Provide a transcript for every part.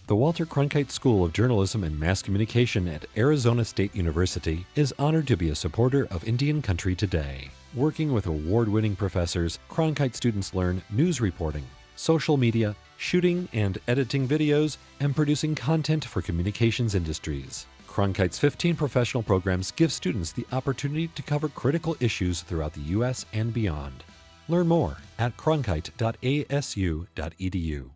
The Walter Cronkite School of Journalism and Mass Communication at Arizona State University is honored to be a supporter of Indian Country Today. Working with award-winning professors, Cronkite students learn news reporting, social media, shooting and editing videos, and producing content for communications industries. Cronkite's 15 professional programs give students the opportunity to cover critical issues throughout the U.S. and beyond. Learn more at cronkite.asu.edu.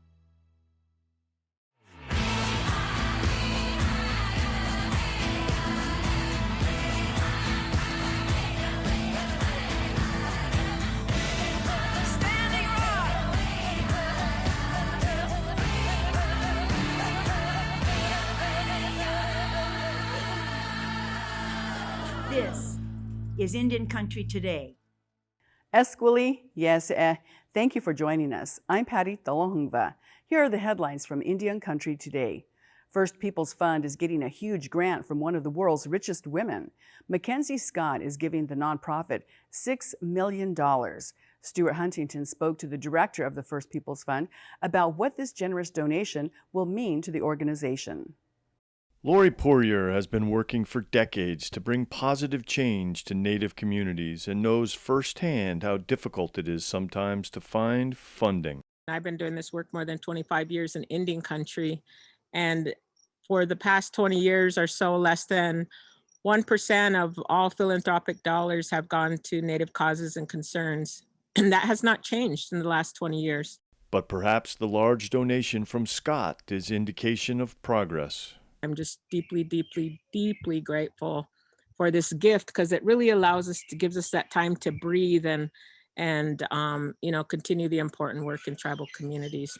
This is Indian Country Today. Esquili, yes, thank you for joining us. I'm Patty Thalohungva. Here are the headlines from Indian Country Today. First Peoples Fund is getting a huge grant from one of the world's richest women. Mackenzie Scott is giving the nonprofit $6 million. Stuart Huntington spoke to the director of the First Peoples Fund about what this generous donation will mean to the organization. Lori Poirier has been working for decades to bring positive change to Native communities and knows firsthand how difficult it is sometimes to find funding. I've been doing this work more than 25 years in Indian country, and for the past 20 years or so, less than 1% of all philanthropic dollars have gone to Native causes and concerns, and that has not changed in the last 20 years. But perhaps the large donation from Scott is indication of progress. I'm just deeply, deeply, deeply grateful for this gift, because it really gives us that time to breathe and continue the important work in tribal communities.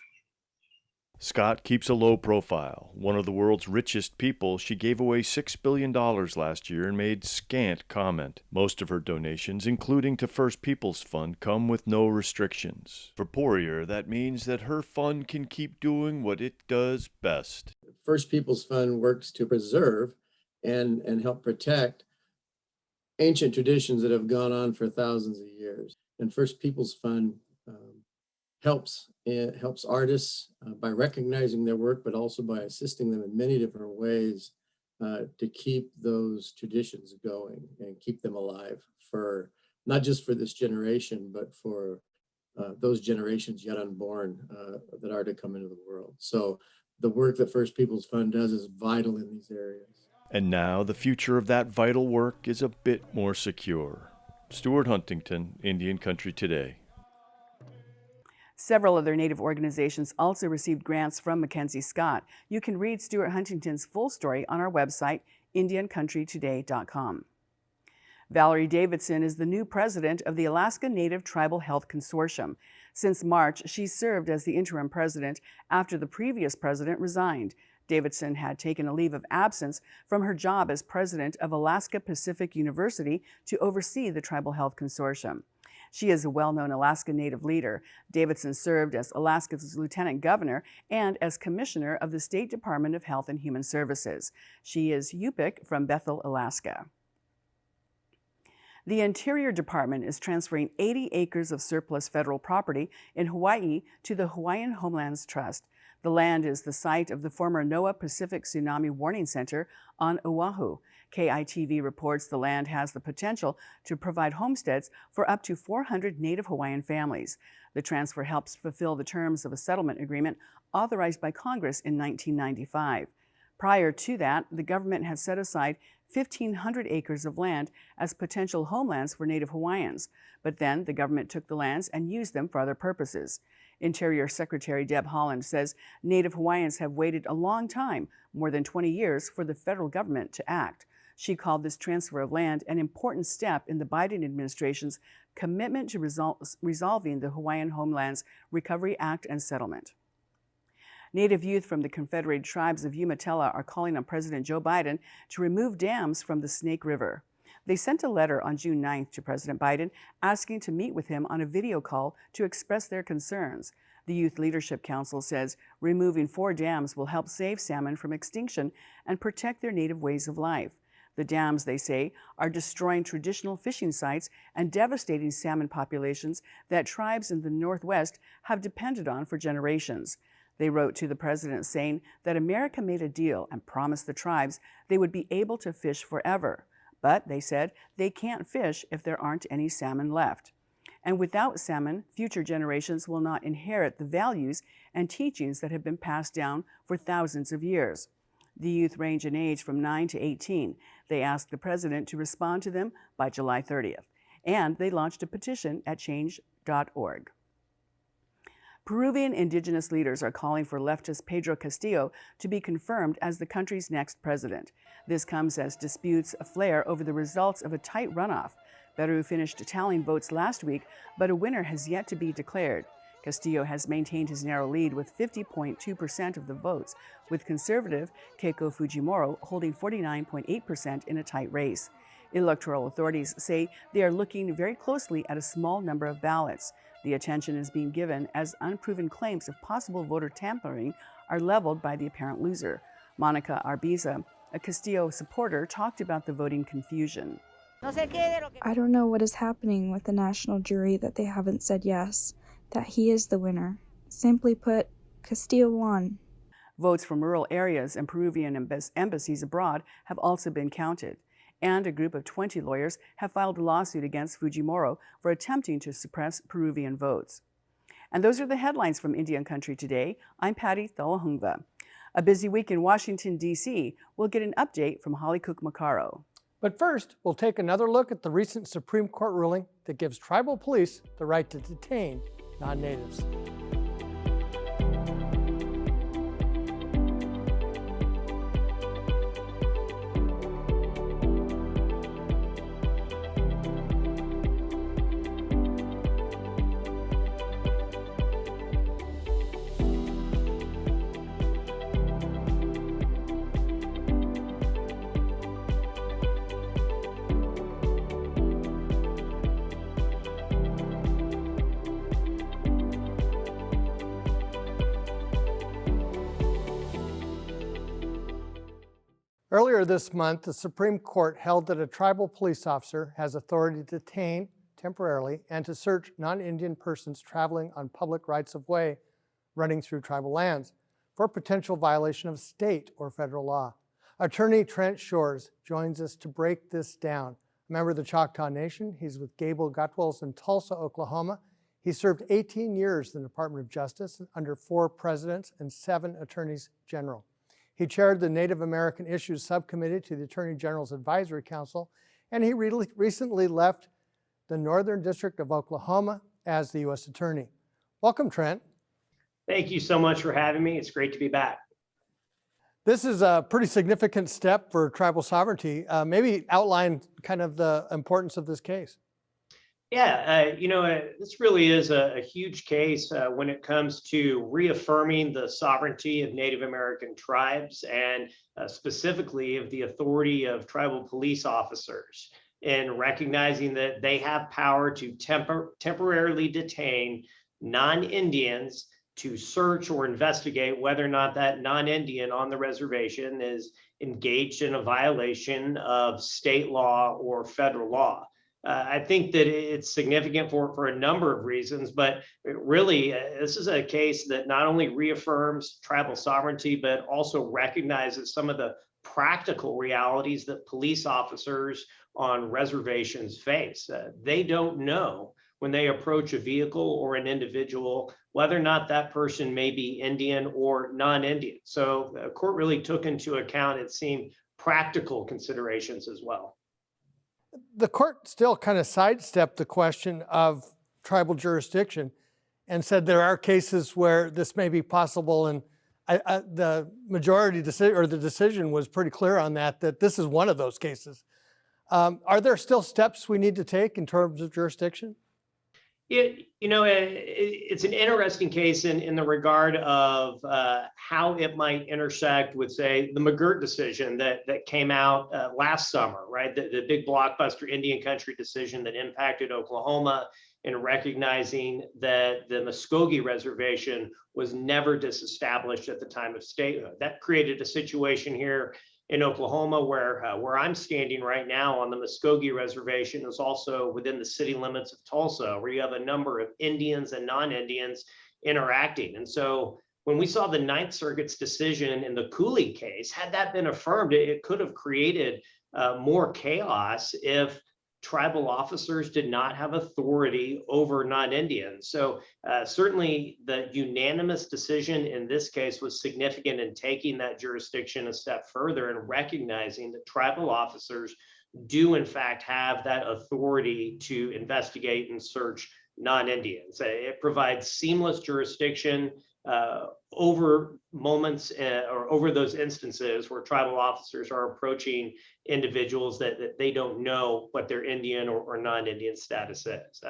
Scott keeps a low profile. One of the world's richest people, she gave away $6 billion last year and made scant comment. Most of her donations, including to First Peoples Fund, come with no restrictions. For Poirier, that means that her fund can keep doing what it does best. First Peoples Fund works to preserve and help protect ancient traditions that have gone on for thousands of years. And First Peoples Fund helps artists by recognizing their work, but also by assisting them in many different ways to keep those traditions going and keep them alive for not just for this generation, but for those generations yet unborn that are to come into the world. So the work that First Peoples Fund does is vital in these areas. And now the future of that vital work is a bit more secure. Stuart Huntington, Indian Country Today. Several other Native organizations also received grants from Mackenzie Scott. You can read Stuart Huntington's full story on our website, indiancountrytoday.com. Valerie Davidson is the new president of the Alaska Native Tribal Health Consortium. Since March, she served as the interim president after the previous president resigned. Davidson had taken a leave of absence from her job as president of Alaska Pacific University to oversee the Tribal Health Consortium. She is a well-known Alaska Native leader. Davidson served as Alaska's lieutenant governor and as commissioner of the State Department of Health and Human Services. She is Yupik from Bethel, Alaska. The Interior Department is transferring 80 acres of surplus federal property in Hawaii to the Hawaiian Homelands Trust. The land is the site of the former NOAA Pacific Tsunami Warning Center on Oahu. KITV reports the land has the potential to provide homesteads for up to 400 Native Hawaiian families. The transfer helps fulfill the terms of a settlement agreement authorized by Congress in 1995. Prior to that, the government had set aside 1,500 acres of land as potential homelands for Native Hawaiians, but then the government took the lands and used them for other purposes. Interior Secretary Deb Haaland says Native Hawaiians have waited a long time, more than 20 years, for the federal government to act. She called this transfer of land an important step in the Biden administration's commitment to resolving the Hawaiian Homelands Recovery Act and settlement. Native youth from the Confederated Tribes of Umatilla are calling on President Joe Biden to remove dams from the Snake River. They sent a letter on June 9th to President Biden asking to meet with him on a video call to express their concerns. The Youth Leadership Council says removing 4 dams will help save salmon from extinction and protect their native ways of life. The dams, they say, are destroying traditional fishing sites and devastating salmon populations that tribes in the Northwest have depended on for generations. They wrote to the president saying that America made a deal and promised the tribes they would be able to fish forever. But they said they can't fish if there aren't any salmon left. And without salmon, future generations will not inherit the values and teachings that have been passed down for thousands of years. The youth range in age from 9 to 18. They asked the president to respond to them by July 30th. And they launched a petition at change.org. Peruvian indigenous leaders are calling for leftist Pedro Castillo to be confirmed as the country's next president. This comes as disputes flare over the results of a tight runoff. Peru finished tallying votes last week, but a winner has yet to be declared. Castillo has maintained his narrow lead with 50.2% of the votes, with conservative Keiko Fujimori holding 49.8% in a tight race. Electoral authorities say they are looking very closely at a small number of ballots. The attention is being given as unproven claims of possible voter tampering are leveled by the apparent loser. Monica Arbiza, a Castillo supporter, talked about the voting confusion. I don't know what is happening with the national jury that they haven't said yes, that he is the winner. Simply put, Castillo won. Votes from rural areas and Peruvian embassies abroad have also been counted. And a group of 20 lawyers have filed a lawsuit against Fujimori for attempting to suppress Peruvian votes. And those are the headlines from Indian Country today. I'm Patty Thalahungva. A busy week in Washington, D.C. We'll get an update from Holly Cook Macarro. But first, we'll take another look at the recent Supreme Court ruling that gives tribal police the right to detain non-natives. Earlier this month, the Supreme Court held that a tribal police officer has authority to detain temporarily and to search non-Indian persons traveling on public rights-of-way running through tribal lands for potential violation of state or federal law. Attorney Trent Shores joins us to break this down. A member of the Choctaw Nation, he's with Gable Gutwells in Tulsa, Oklahoma. He served 18 years in the Department of Justice under 4 presidents and 7 attorneys general. He chaired the Native American Issues Subcommittee to the Attorney General's Advisory Council, and he recently left the Northern District of Oklahoma as the U.S. Attorney. Welcome, Trent. Thank you so much for having me. It's great to be back. This is a pretty significant step for tribal sovereignty. Maybe outline kind of the importance of this case. Yeah, this really is a huge case when it comes to reaffirming the sovereignty of Native American tribes and specifically of the authority of tribal police officers in recognizing that they have power to temporarily detain non-Indians to search or investigate whether or not that non-Indian on the reservation is engaged in a violation of state law or federal law. I think that it's significant for a number of reasons, but really, this is a case that not only reaffirms tribal sovereignty, but also recognizes some of the practical realities that police officers on reservations face. They don't know when they approach a vehicle or an individual whether or not that person may be Indian or non-Indian. So the court really took into account, it seemed, practical considerations as well. The court still kind of sidestepped the question of tribal jurisdiction and said there are cases where this may be possible, and the majority decision, or the decision was pretty clear on that this is one of those cases. Are there still steps we need to take in terms of jurisdiction? It's an interesting case in the regard of how it might intersect with, say, the McGirt decision that came out last summer, right? The big blockbuster Indian country decision that impacted Oklahoma, in recognizing that the Muskogee Reservation was never disestablished at the time of statehood. That created a situation here in Oklahoma where I'm standing right now on the Muskogee Reservation is also within the city limits of Tulsa, where you have a number of Indians and non-Indians interacting. And so when we saw the Ninth Circuit's decision in the Cooley case, had that been affirmed, it could have created more chaos if tribal officers did not have authority over non-Indians. So certainly the unanimous decision in this case was significant in taking that jurisdiction a step further and recognizing that tribal officers do in fact have that authority to investigate and search non-Indians. It provides seamless jurisdiction over moments or over those instances where tribal officers are approaching individuals that they don't know what their Indian or non-Indian status is.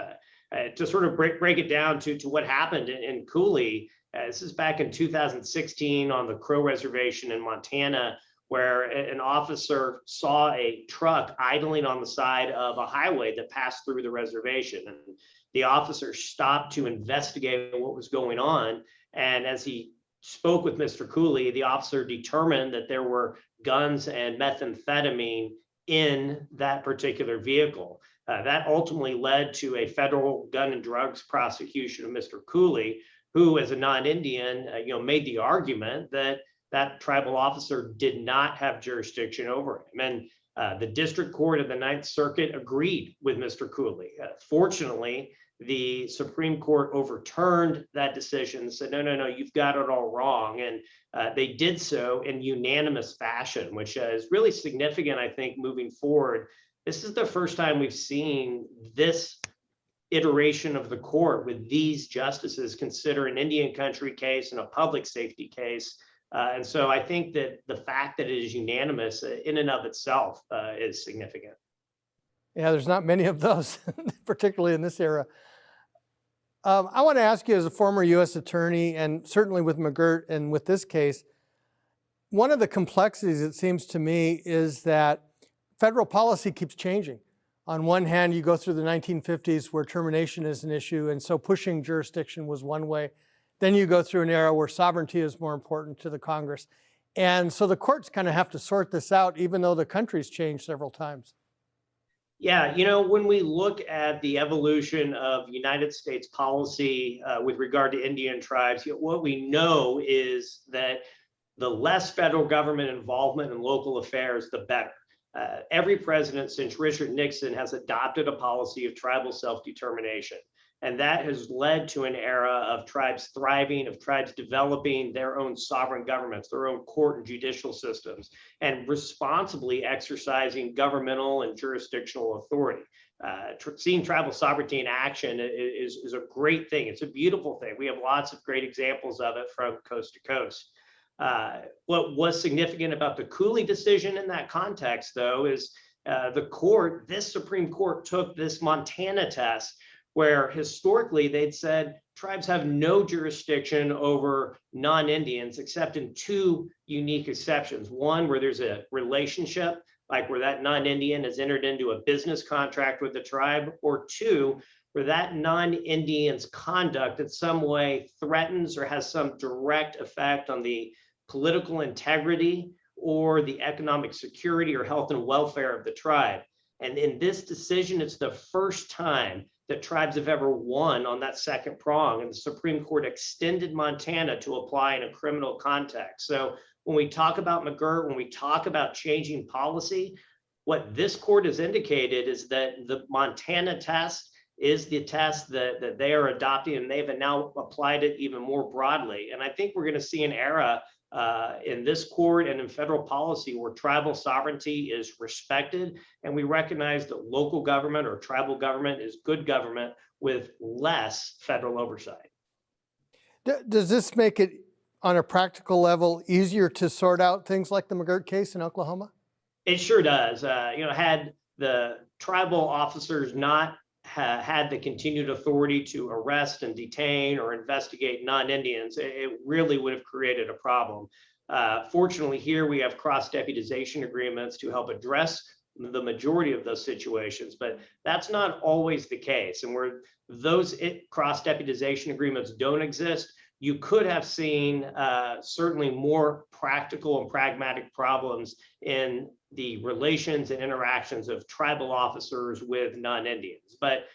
To sort of break it down to what happened in Cooley, this is back in 2016 on the Crow Reservation in Montana, where an officer saw a truck idling on the side of a highway that passed through the reservation. And the officer stopped to investigate what was going on. And as he spoke with Mr. Cooley, the officer determined that there were guns and methamphetamine in that particular vehicle. That ultimately led to a federal gun and drugs prosecution of Mr. Cooley, who, as a non-Indian, made the argument that that tribal officer did not have jurisdiction over him. And the district court of the Ninth Circuit agreed with Mr. Cooley. Fortunately, the Supreme Court overturned that decision and said, no, you've got it all wrong. And they did so in unanimous fashion, which is really significant, I think, moving forward. This is the first time we've seen this iteration of the court with these justices consider an Indian country case and a public safety case. And so I think that the fact that it is unanimous in and of itself is significant. Yeah, there's not many of those, particularly in this era. I want to ask you, as a former U.S. attorney, and certainly with McGirt and with this case, one of the complexities, it seems to me, is that federal policy keeps changing. On one hand, you go through the 1950s where termination is an issue, and so pushing jurisdiction was one way. Then you go through an era where sovereignty is more important to the Congress. And so the courts kind of have to sort this out, even though the country's changed several times. Yeah, when we look at the evolution of United States policy with regard to Indian tribes, what we know is that the less federal government involvement in local affairs, the better. Every president since Richard Nixon has adopted a policy of tribal self-determination. And that has led to an era of tribes thriving, of tribes developing their own sovereign governments, their own court and judicial systems, and responsibly exercising governmental and jurisdictional authority. Seeing tribal sovereignty in action is a great thing. It's a beautiful thing. We have lots of great examples of it from coast to coast. What was significant about the Cooley decision in that context, though, is this Supreme Court took this Montana test, where historically they'd said tribes have no jurisdiction over non-Indians except in two unique exceptions. One, where there's a relationship, like where that non-Indian has entered into a business contract with the tribe, or two, where that non-Indian's conduct in some way threatens or has some direct effect on the political integrity or the economic security or health and welfare of the tribe. And in this decision, it's the first time that tribes have ever won on that second prong, and the Supreme Court extended Montana to apply in a criminal context. So when we talk about McGirt, when we talk about changing policy, what this court has indicated is that the Montana test is the test that they are adopting, and they've now applied it even more broadly. And I think we're going to see an era in this court and in federal policy where tribal sovereignty is respected, and we recognize that local government or tribal government is good government with less federal oversight. Does this make it, on a practical level, easier to sort out things like the McGirt case in Oklahoma? It sure does. Had the tribal officers not had the continued authority to arrest and detain or investigate non-Indians, it really would have created a problem. Fortunately, here we have cross-deputization agreements to help address the majority of those situations, but that's not always the case. And where those cross-deputization agreements don't exist, you could have seen certainly more practical and pragmatic problems in the relations and interactions of tribal officers with non-Indians. But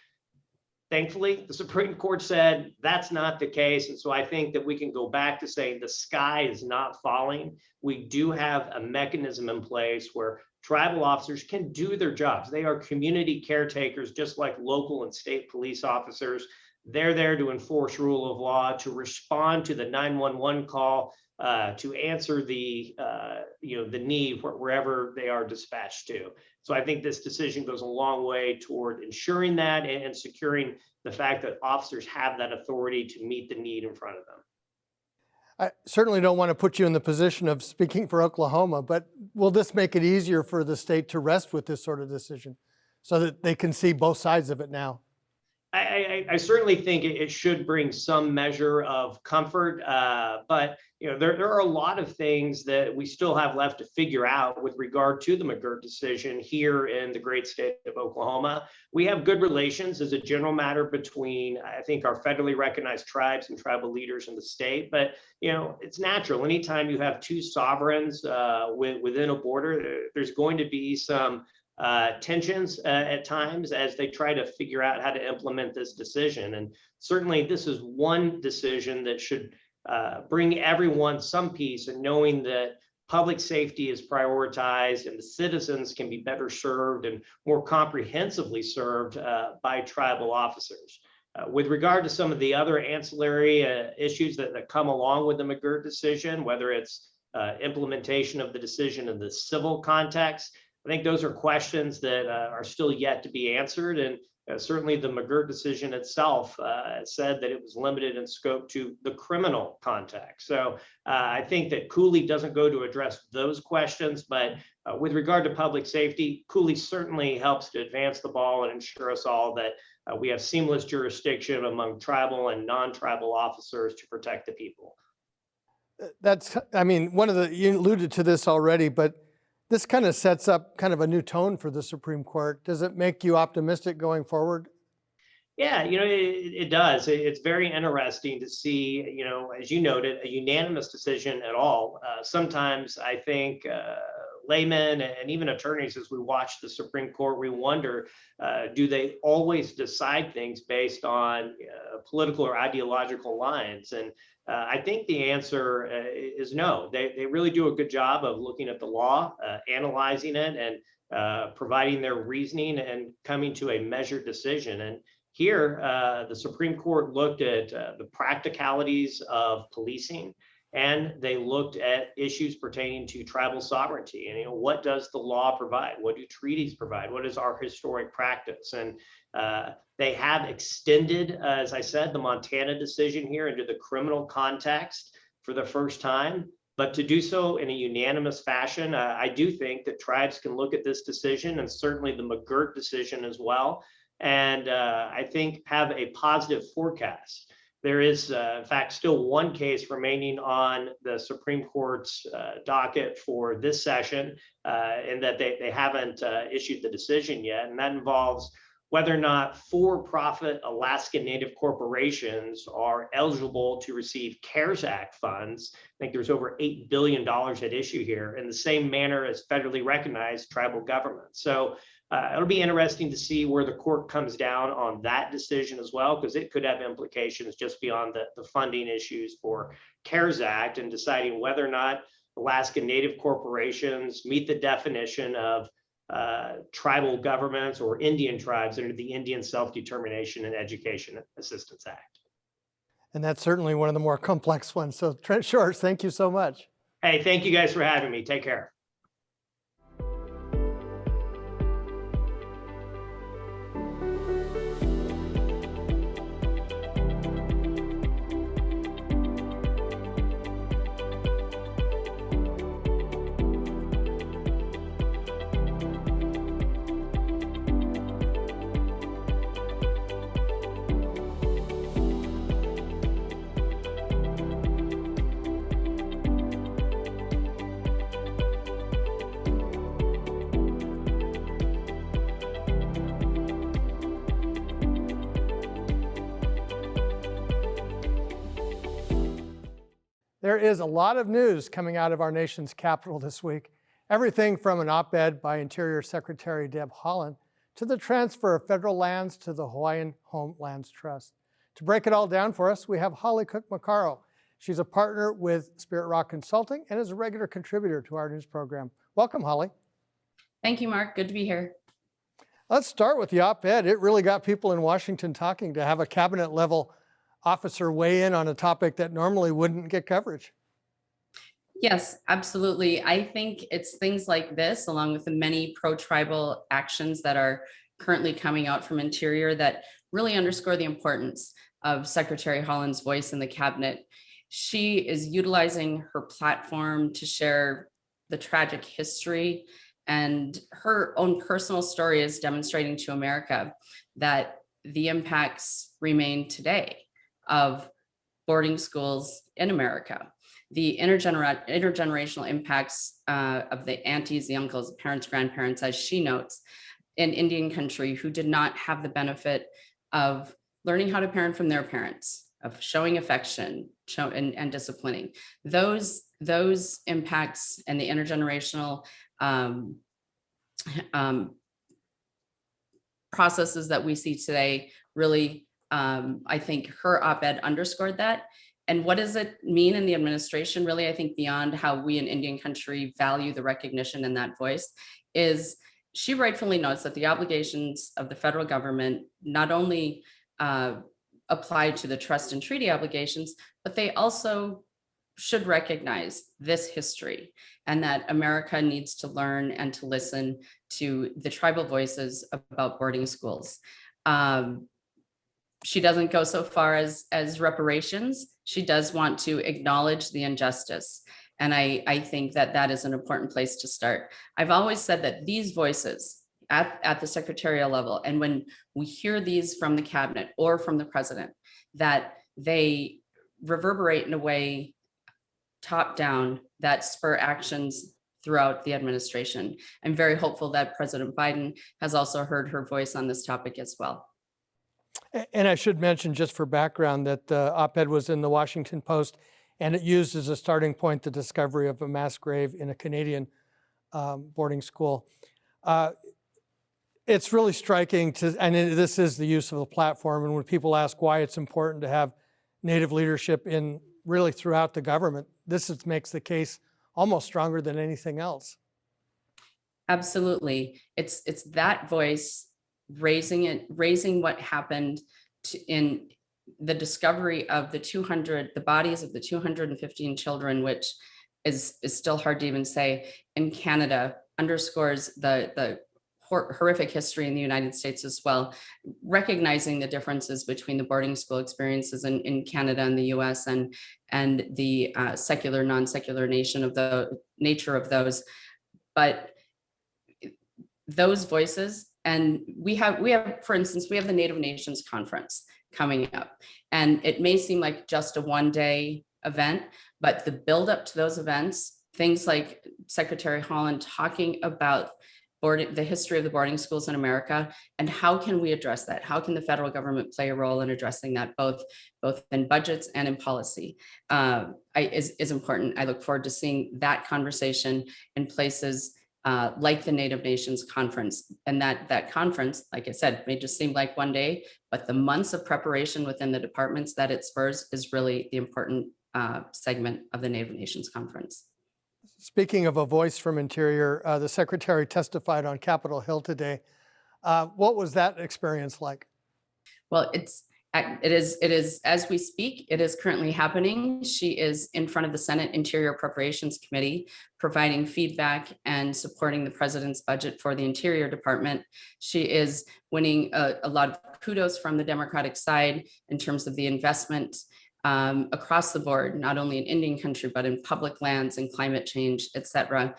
Thankfully, the Supreme Court said that's not the case. And so I think that we can go back to saying the sky is not falling. We do have a mechanism in place where tribal officers can do their jobs. They are community caretakers, just like local and state police officers. They're there to enforce rule of law, to respond to the 911 call, to answer the the need wherever they are dispatched to. So I think this decision goes a long way toward ensuring that and securing the fact that officers have that authority to meet the need in front of them. I certainly don't want to put you in the position of speaking for Oklahoma, but will this make it easier for the state to rest with this sort of decision so that they can see both sides of it now? I certainly think it should bring some measure of comfort, but there are a lot of things that we still have left to figure out with regard to the McGirt decision here in the great state of Oklahoma. We have good relations as a general matter between, I think, our federally recognized tribes and tribal leaders in the state, but it's natural. Anytime you have two sovereigns within a border, there's going to be some tensions at times as they try to figure out how to implement this decision. And certainly this is one decision that should bring everyone some peace in knowing that public safety is prioritized and the citizens can be better served and more comprehensively served by tribal officers. With regard to some of the other ancillary issues that come along with the McGirt decision, whether it's implementation of the decision in the civil context, I think those are questions that are still yet to be answered. And certainly the McGirt decision itself said that it was limited in scope to the criminal context. So I think that Cooley doesn't go to address those questions, but with regard to public safety, Cooley certainly helps to advance the ball and ensure us all that we have seamless jurisdiction among tribal and non-tribal officers to protect the people. You alluded to this already, but this kind of sets up kind of a new tone for the Supreme Court. Does it make you optimistic going forward? Yeah, it does. It's very interesting to see, as you noted, a unanimous decision at all. Sometimes I think laymen and even attorneys, as we watch the Supreme Court, we wonder, do they always decide things based on political or ideological lines? And I think the answer is no. They really do a good job of looking at the law, analyzing it, and providing their reasoning and coming to a measured decision. And here, the Supreme Court looked at the practicalities of policing, and they looked at issues pertaining to tribal sovereignty. And what does the law provide? What do treaties provide? What is our historic practice? And they have extended, as I said, the Montana decision here into the criminal context for the first time. But to do so in a unanimous fashion, I do think that tribes can look at this decision, and certainly the McGirt decision as well, and I think have a positive forecast. There is, in fact, still one case remaining on the Supreme Court's docket for this session, in that they haven't issued the decision yet, and that involves whether or not for-profit Alaska Native corporations are eligible to receive CARES Act funds. I think there's over $8 billion at issue here, in the same manner as federally recognized tribal governments. So it'll be interesting to see where the court comes down on that decision as well, because it could have implications just beyond the funding issues for CARES Act, and deciding whether or not Alaska Native corporations meet the definition of tribal governments or Indian tribes under the Indian Self-Determination and Education Assistance Act. And that's certainly one of the more complex ones. So Trent Shores, thank you so much. Hey, thank you guys for having me. Take care. There is a lot of news coming out of our nation's capital this week. Everything from an op-ed by Interior Secretary Deb Haaland to the transfer of federal lands to the Hawaiian Homelands Trust. To break it all down for us, we have Holly Cook Macarro. She's a partner with Spirit Rock Consulting and is a regular contributor to our news program. Welcome, Holly. Thank you, Mark. Good to be here. Let's start with the op-ed. It really got people in Washington talking to have a cabinet level officer weigh in on a topic that normally wouldn't get coverage. Yes, absolutely. I think it's things like this, along with the many pro-tribal actions that are currently coming out from Interior, that really underscore the importance of Secretary Haaland's voice in the cabinet. She is utilizing her platform to share the tragic history, and her own personal story is demonstrating to America that the impacts remain today of boarding schools in America. The intergenerational impacts of the aunties, the uncles, the parents, grandparents, as she notes, in Indian country who did not have the benefit of learning how to parent from their parents, of showing affection and disciplining. Those impacts and the intergenerational processes that we see today really, I think her op-ed underscored that. And what does it mean in the administration? Really, I think beyond how we in Indian country value the recognition and that voice, is she rightfully notes that the obligations of the federal government not only apply to the trust and treaty obligations, but they also should recognize this history, and that America needs to learn and to listen to the tribal voices about boarding schools. She doesn't go so far as reparations. She does want to acknowledge the injustice. And I think that is an important place to start. I've always said that these voices at the secretarial level, and when we hear these from the cabinet or from the president, that they reverberate in a way top down that spur actions throughout the administration. I'm very hopeful that President Biden has also heard her voice on this topic as well. And I should mention, just for background, that the op-ed was in the Washington Post, and it used as a starting point the discovery of a mass grave in a Canadian boarding school. It's really striking and this is the use of the platform, and when people ask why it's important to have Native leadership in really throughout the government, this makes the case almost stronger than anything else. Absolutely. It's that voice raising what happened in the discovery of the bodies of the 215 children, which is still hard to even say, in Canada, underscores the horrific history in the United States as well, recognizing the differences between the boarding school experiences in Canada and the US, and the secular, non-secular nature of those. But those voices, and we have, for instance, we have the Native Nations Conference coming up, and it may seem like just a one-day event, but the build-up to those events, things like Secretary Haaland talking about the history of the boarding schools in America, and how can we address that? How can the federal government play a role in addressing that, both in budgets and in policy, is important. I look forward to seeing that conversation in places like the Native Nations Conference. And that conference, like I said, may just seem like one day, but the months of preparation within the departments that it spurs is really the important segment of the Native Nations Conference. Speaking of a voice from Interior, the Secretary testified on Capitol Hill today. What was that experience like? Well, it is as we speak, it is currently happening. She is in front of the Senate Interior Appropriations Committee, providing feedback and supporting the president's budget for the Interior Department. She is winning a lot of kudos from the Democratic side in terms of the investment across the board, not only in Indian country, but in public lands and climate change, et cetera.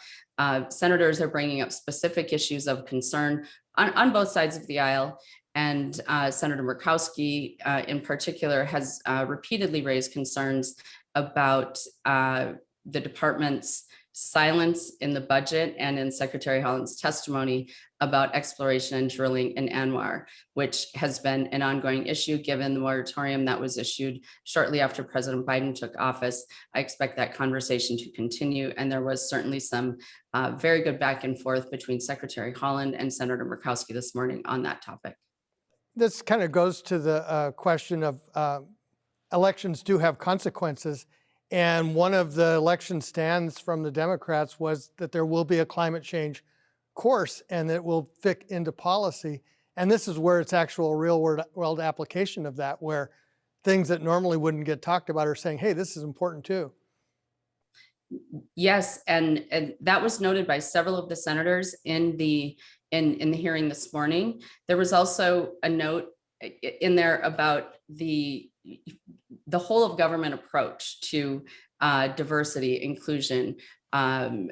Senators are bringing up specific issues of concern on both sides of the aisle. And Senator Murkowski in particular has repeatedly raised concerns about the department's silence in the budget and in Secretary Holland's testimony about exploration and drilling in Anwar, which has been an ongoing issue given the moratorium that was issued shortly after President Biden took office. I expect that conversation to continue, and there was certainly some very good back and forth between Secretary Holland and Senator Murkowski this morning on that topic. This kind of goes to the question of elections do have consequences. And one of the election stands from the Democrats was that there will be a climate change course and that it will fit into policy. And this is where it's actual real world application of that, where things that normally wouldn't get talked about are saying, hey, this is important too. Yes, and that was noted by several of the senators in the hearing this morning. There was also a note in there about the whole of government approach to diversity, inclusion,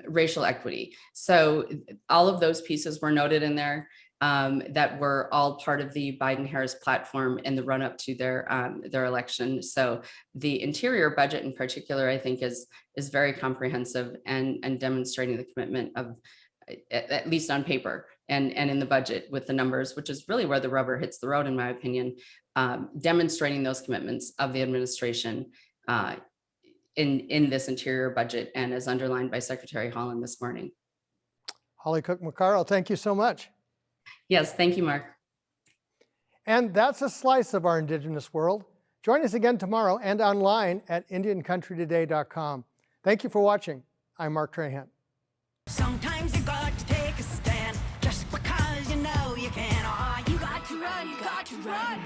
racial equity. So all of those pieces were noted in there that were all part of the Biden-Harris platform in the run-up to their election. So the interior budget in particular, I think, is very comprehensive and demonstrating the commitment of, at least on paper and in the budget with the numbers, which is really where the rubber hits the road, in my opinion, demonstrating those commitments of the administration in this interior budget and as underlined by Secretary Holland this morning. Holly Cook Macarro, thank you so much. Yes, thank you, Mark. And that's a slice of our Indigenous world. Join us again tomorrow and online at IndianCountryToday.com. Thank you for watching. I'm Mark Trahan. Sometimes you got to take a stand just because you know you can. Oh, you got to run, you got to run.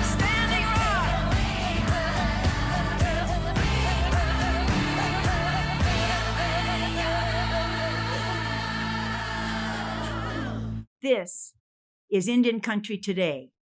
Standing rock. This is Indian Country Today.